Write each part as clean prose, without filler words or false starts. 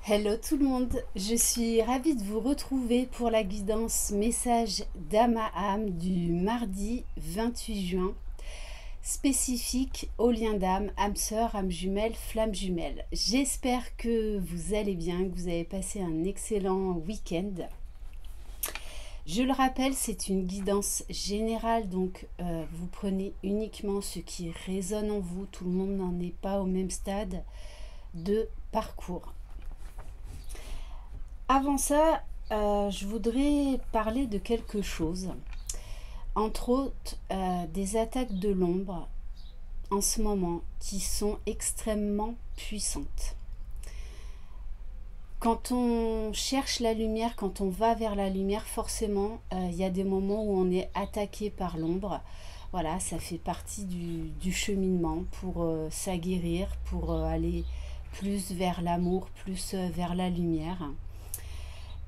Hello tout le monde, je suis ravie de vous retrouver pour la guidance message d'âme à âme du mardi 28 juin, spécifique au lien d'âme, âme sœur, âme jumelle, flamme jumelle. J'espère que vous allez bien, que vous avez passé un excellent week-end. Je le rappelle, c'est une guidance générale, donc vous prenez uniquement ce qui résonne en vous, tout le monde n'en est pas au même stade de parcours. Avant ça, je voudrais parler de quelque chose, entre autres des attaques de l'ombre en ce moment qui sont extrêmement puissantes. Quand on cherche la lumière, quand on va vers la lumière, forcément, il y a des moments où on est attaqué par l'ombre. Voilà, ça fait partie du cheminement pour s'aguerrir, pour aller plus vers l'amour, plus vers la lumière.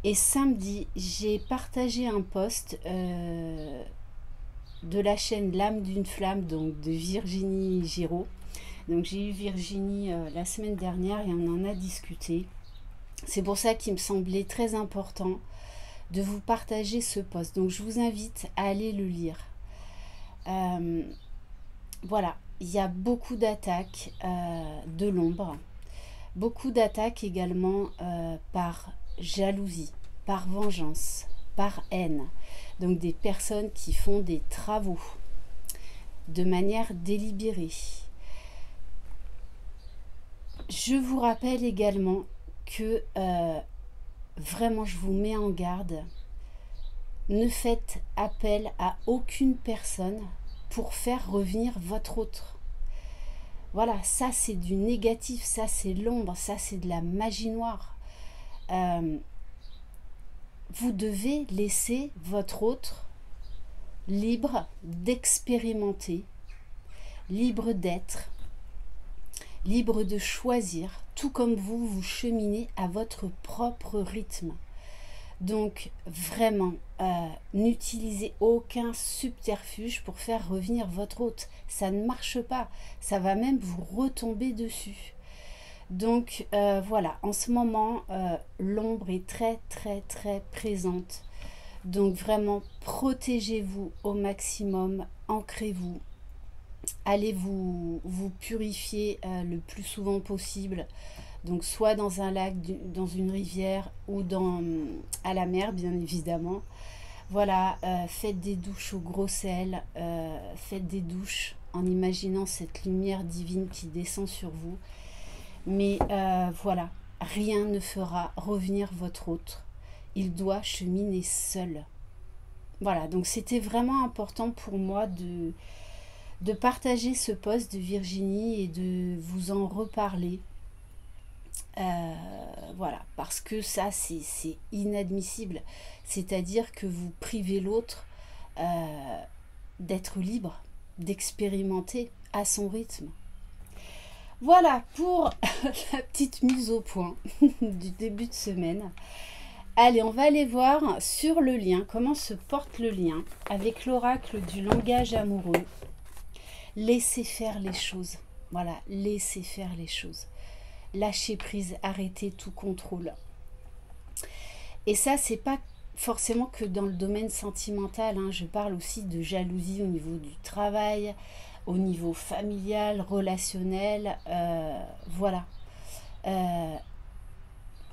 Et samedi, j'ai partagé un post de la chaîne L'âme d'une flamme, donc de Virginie Giraud. Donc j'ai eu Virginie la semaine dernière et on en a discuté. C'est pour ça qu'il me semblait très important de vous partager ce post. Donc je vous invite à aller le lire. Voilà, il y a beaucoup d'attaques de l'ombre. Beaucoup d'attaques également par jalousie, par vengeance, par haine. Donc des personnes qui font des travaux de manière délibérée. Je vous rappelle également que vraiment je vous mets en garde, ne faites appel à aucune personne pour faire revenir votre autre. Voilà, ça c'est du négatif, ça c'est l'ombre, ça c'est de la magie noire. Vous devez laisser votre autre libre d'expérimenter, libre d'être, libre de choisir, tout comme vous, vous cheminez à votre propre rythme. Donc vraiment, n'utilisez aucun subterfuge pour faire revenir votre hôte. Ça ne marche pas, ça va même vous retomber dessus. Donc voilà, en ce moment, l'ombre est très très très présente. Donc vraiment, protégez-vous au maximum, ancrez-vous. Allez vous purifier le plus souvent possible. Donc soit dans un lac, dans une rivière ou à la mer, bien évidemment. Voilà, faites des douches au gros sel, faites des douches en imaginant cette lumière divine qui descend sur vous. Mais voilà, rien ne fera revenir votre autre. Il doit cheminer seul. Voilà, donc c'était vraiment important pour moi de partager ce post de Virginie et de vous en reparler. Voilà, parce que ça c'est inadmissible. C'est-à-dire que vous privez l'autre d'être libre, d'expérimenter à son rythme. Voilà pour la petite mise au point du début de semaine. Allez, on va aller voir sur le lien, comment se porte le lien avec l'oracle du langage amoureux. Laissez faire les choses. Voilà, laissez faire les choses. Lâchez prise, arrêtez tout contrôle. Et ça, c'est pas forcément que dans le domaine sentimental, hein. Je parle aussi de jalousie au niveau du travail, au niveau familial, relationnel, voilà.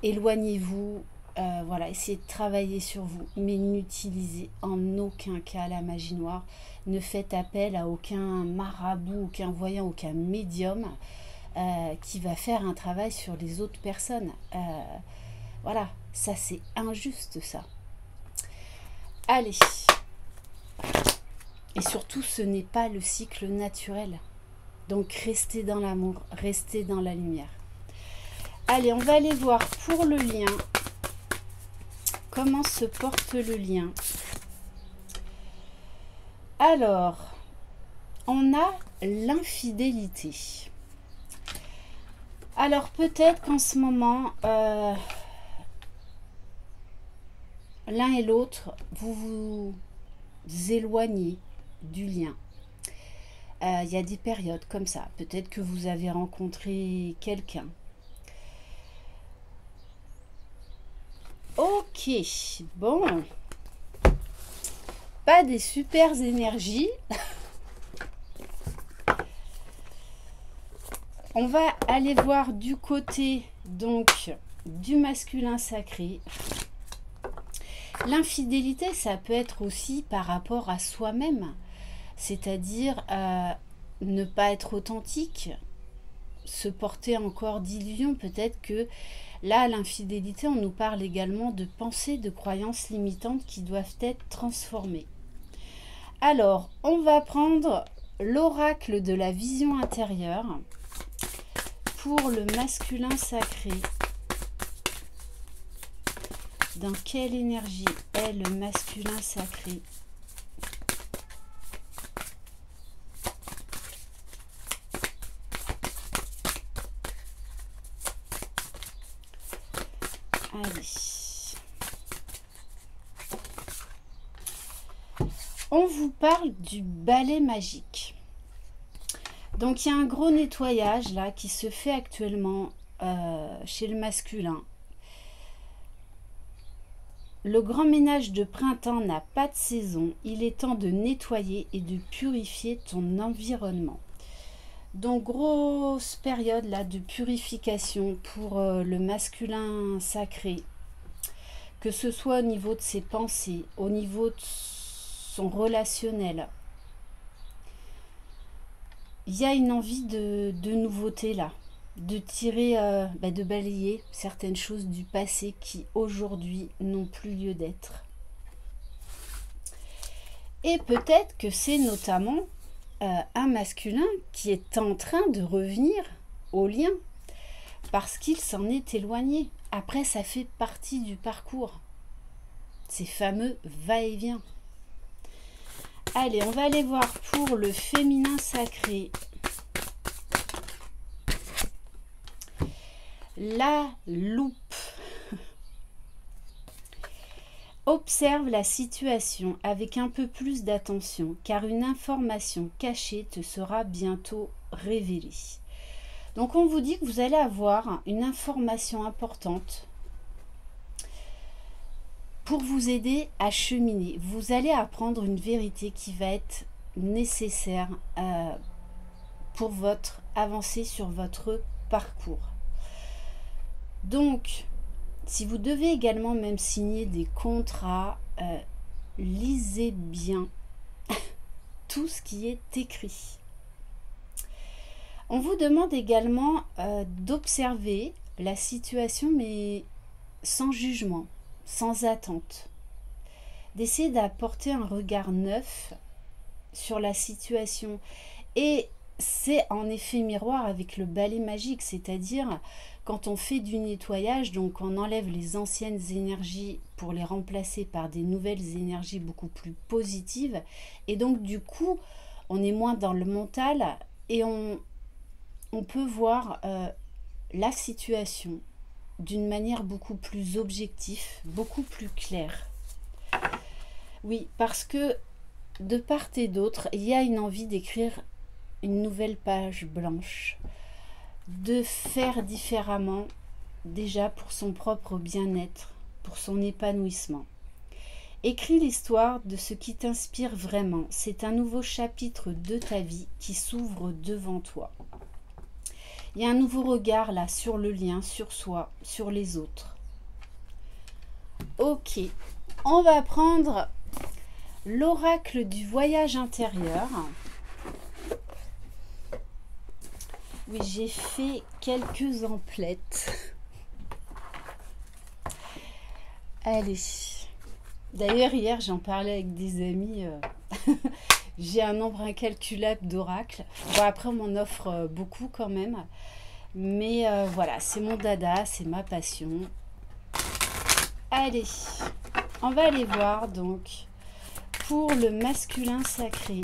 Éloignez-vous, voilà, essayez de travailler sur vous, mais n'utilisez en aucun cas la magie noire. Ne faites appel à aucun marabout, aucun voyant, aucun médium qui va faire un travail sur les autres personnes. Voilà, ça c'est injuste ça. Allez. Et surtout, ce n'est pas le cycle naturel. Donc restez dans l'amour, restez dans la lumière. Allez, on va aller voir pour le lien. Comment se porte le lien? Alors, on a l'infidélité. Alors peut-être qu'en ce moment, l'un et l'autre, vous vous éloignez du lien. Il y a des périodes comme ça. Peut-être que vous avez rencontré quelqu'un. Ok, bon. Pas des super énergies. On va aller voir du côté donc du masculin sacré. L'infidélité, ça peut être aussi par rapport à soi-même, c'est-à-dire ne pas être authentique, se porter encore d'illusions. Peut-être que là, l'infidélité, on nous parle également de pensées, de croyances limitantes qui doivent être transformées. Alors, on va prendre l'oracle de la vision intérieure pour le masculin sacré. Dans quelle énergie est le masculin sacré? Allez. On vous parle du balai magique. Donc il y a un gros nettoyage là qui se fait actuellement chez le masculin. Le grand ménage de printemps n'a pas de saison. Il est temps de nettoyer et de purifier ton environnement. Donc grosse période là de purification pour le masculin sacré. Que ce soit au niveau de ses pensées, au niveau de son relationnel. Il y a une envie de nouveauté là, de tirer, de balayer certaines choses du passé qui aujourd'hui n'ont plus lieu d'être. Et peut-être que c'est notamment un masculin qui est en train de revenir au lien parce qu'il s'en est éloigné. Après, ça fait partie du parcours. Ces fameux va-et-vient. Allez, on va aller voir pour le féminin sacré. La loupe. Observe la situation avec un peu plus d'attention, car une information cachée te sera bientôt révélée. Donc on vous dit que vous allez avoir une information importante pour vous aider à cheminer. Vous allez apprendre une vérité qui va être nécessaire pour votre avancée sur votre parcours. Donc, si vous devez également même signer des contrats, lisez bien tout ce qui est écrit. On vous demande également d'observer la situation, mais sans jugement, sans attente. D'essayer d'apporter un regard neuf sur la situation. Et c'est en effet miroir avec le balai magique, c'est-à-dire quand on fait du nettoyage, donc on enlève les anciennes énergies pour les remplacer par des nouvelles énergies beaucoup plus positives. Et donc du coup, on est moins dans le mental et on peut voir la situation d'une manière beaucoup plus objective, beaucoup plus claire. Oui, parce que de part et d'autre, il y a une envie d'écrire une nouvelle page blanche, de faire différemment, déjà pour son propre bien-être, pour son épanouissement. Écris l'histoire de ce qui t'inspire vraiment. C'est un nouveau chapitre de ta vie qui s'ouvre devant toi. Il y a un nouveau regard là sur le lien, sur soi, sur les autres. Ok, on va prendre l'oracle du voyage intérieur. Oui, j'ai fait quelques emplettes. Allez. D'ailleurs, hier, j'en parlais avec des amis. J'ai un nombre incalculable d'oracles. Bon, après, on m'en offre beaucoup quand même. Mais voilà, c'est mon dada, c'est ma passion. Allez, on va aller voir donc pour le masculin sacré.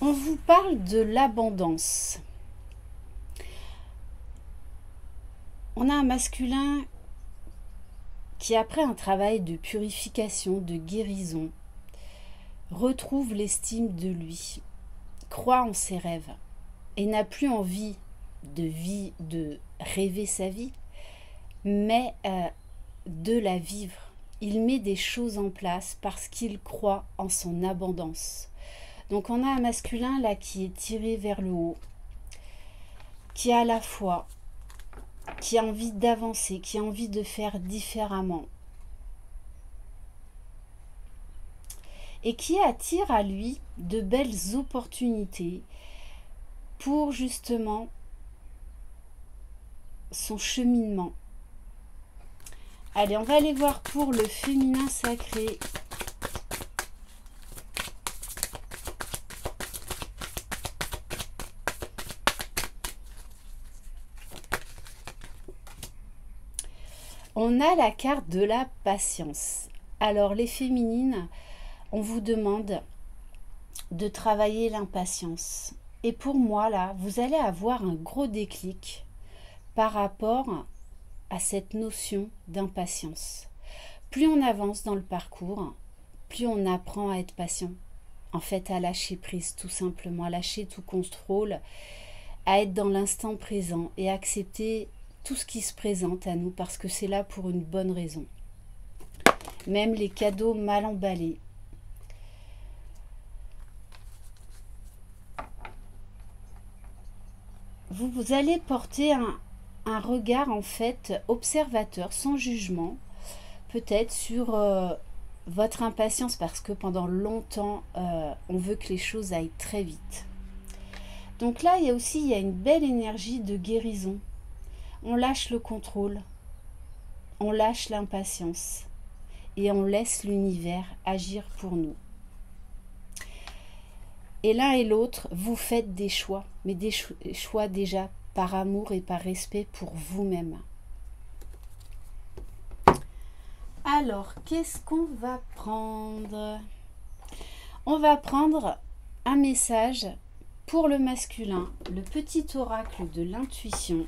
On vous parle de l'abondance. On a un masculin qui, après un travail de purification, de guérison, retrouve l'estime de lui. croit en ses rêves et n'a plus envie de rêver sa vie, mais de la vivre. Il met des choses en place parce qu'il croit en son abondance. Donc on a un masculin là qui est tiré vers le haut, qui a la foi, qui a envie d'avancer, qui a envie de faire différemment. Et qui attire à lui de belles opportunités pour justement son cheminement. Allez, on va aller voir pour le féminin sacré. On a la carte de la patience. Alors les féminines, on vous demande de travailler l'impatience. Et pour moi, là, vous allez avoir un gros déclic par rapport à cette notion d'impatience. Plus on avance dans le parcours, plus on apprend à être patient. En fait, à lâcher prise, tout simplement, à lâcher tout contrôle, à être dans l'instant présent et accepter tout ce qui se présente à nous parce que c'est là pour une bonne raison. Même les cadeaux mal emballés. Vous allez porter un regard en fait observateur, sans jugement, peut-être sur votre impatience parce que pendant longtemps on veut que les choses aillent très vite. Donc là il y a une belle énergie de guérison. On lâche le contrôle, on lâche l'impatience et on laisse l'univers agir pour nous. Et l'un et l'autre, vous faites des choix, mais des choix déjà par amour et par respect pour vous-même. Alors, qu'est-ce qu'on va prendre? On va prendre un message pour le masculin, le petit oracle de l'intuition.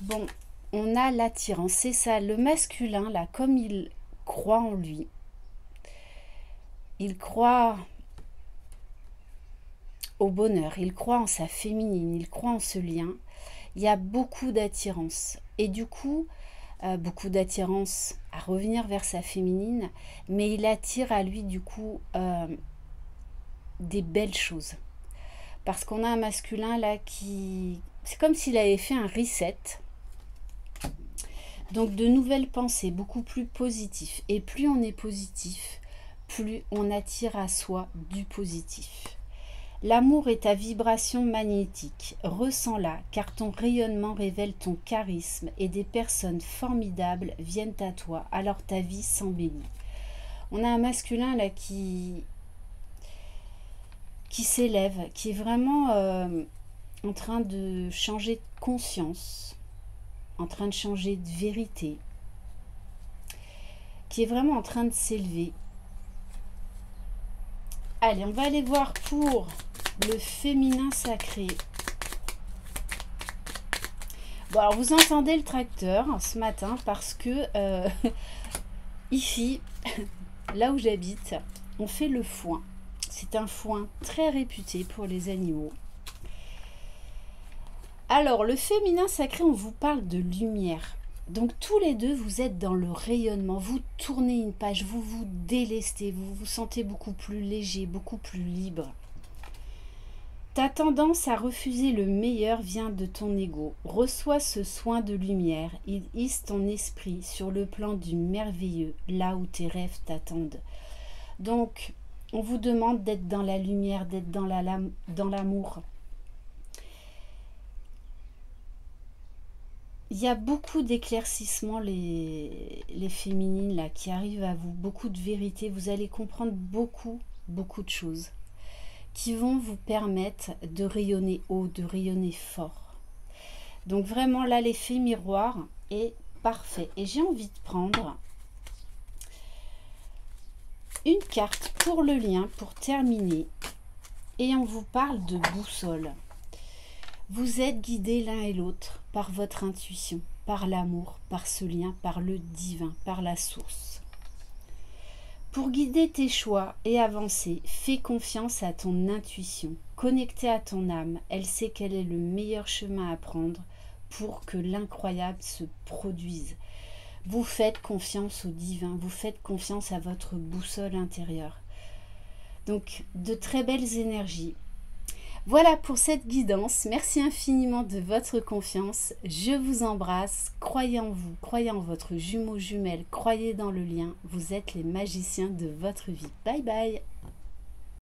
Bon, on a l'attirance, c'est ça, le masculin, là, comme il croit en lui, il croit au bonheur, il croit en sa féminine, il croit en ce lien, il y a beaucoup d'attirance. Et du coup, beaucoup d'attirance à revenir vers sa féminine, mais il attire à lui, du coup, des belles choses. Parce qu'on a un masculin, là, qui... c'est comme s'il avait fait un reset. Donc de nouvelles pensées, beaucoup plus positives. Et plus on est positif, plus on attire à soi du positif. L'amour est ta vibration magnétique. Ressens-la, car ton rayonnement révèle ton charisme et des personnes formidables viennent à toi, alors ta vie s'embellit. On a un masculin là qui s'élève, qui est vraiment en train de changer de conscience, en train de changer de vérité, qui est vraiment en train de s'élever. Allez, on va aller voir pour le féminin sacré. Bon, alors vous entendez le tracteur ce matin parce que ici, là où j'habite, on fait le foin. C'est un foin très réputé pour les animaux. Alors, le féminin sacré, on vous parle de lumière. Donc, tous les deux, vous êtes dans le rayonnement. Vous tournez une page, vous vous délestez, vous vous sentez beaucoup plus léger, beaucoup plus libre. Ta tendance à refuser le meilleur vient de ton ego. Reçois ce soin de lumière. Il hisse ton esprit sur le plan du merveilleux, là où tes rêves t'attendent. Donc, on vous demande d'être dans la lumière, d'être dans l'amour. Il y a beaucoup d'éclaircissements, les féminines là, qui arrivent à vous, beaucoup de vérité. Vous allez comprendre beaucoup de choses qui vont vous permettre de rayonner haut, de rayonner fort. Donc vraiment là, l'effet miroir est parfait. Et j'ai envie de prendre une carte pour le lien, pour terminer. Et on vous parle de boussole. Vous êtes guidés l'un et l'autre par votre intuition, par l'amour, par ce lien, par le divin, par la source. Pour guider tes choix et avancer, fais confiance à ton intuition. Connectée à ton âme, elle sait quel est le meilleur chemin à prendre pour que l'incroyable se produise. Vous faites confiance au divin, vous faites confiance à votre boussole intérieure. Donc, de très belles énergies. Voilà pour cette guidance. Merci infiniment de votre confiance. Je vous embrasse. Croyez en vous, croyez en votre jumeau jumelle, croyez dans le lien. Vous êtes les magiciens de votre vie. Bye bye.